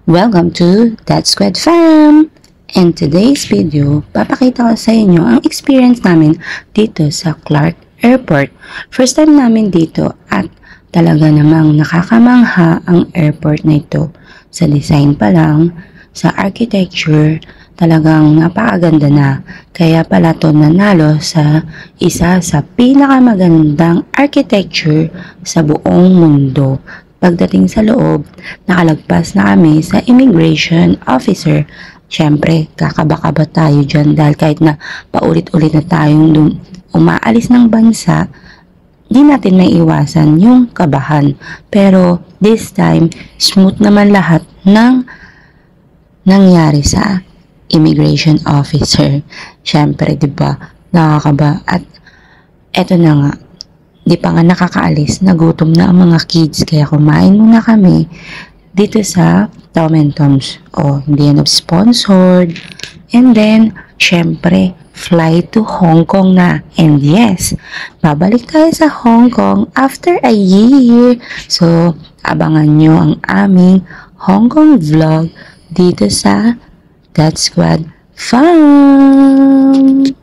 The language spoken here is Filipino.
Welcome to That Squad Fam! In today's video, papakita ko sa inyo ang experience namin dito sa Clark Airport. First time namin dito at talaga namang nakakamangha ang airport na ito. Sa design pa lang, sa architecture, talagang napakaganda na. Kaya pala ito nanalo sa isa sa pinakamagandang architecture sa buong mundo. Pagdating sa loob, nakalagpas na kami sa immigration officer. Siyempre, kakaba-kaba tayo dyan dahil kahit na paulit-ulit na tayong umaalis ng bansa, di natin may iwasan yung kabahan. Pero this time, smooth naman lahat ng nangyari sa immigration officer. Siyempre, di ba, nakakaba. At eto na nga, di pa nga nakakaalis, nagutom na ang mga kids, kaya kumain muna kami dito sa Tom and Tom's. Hindi yan sponsored. And then, syempre, fly to Hong Kong na. And yes, babalik tayo sa Hong Kong after a year. So, abangan nyo ang aming Hong Kong vlog dito sa That Squad Fam!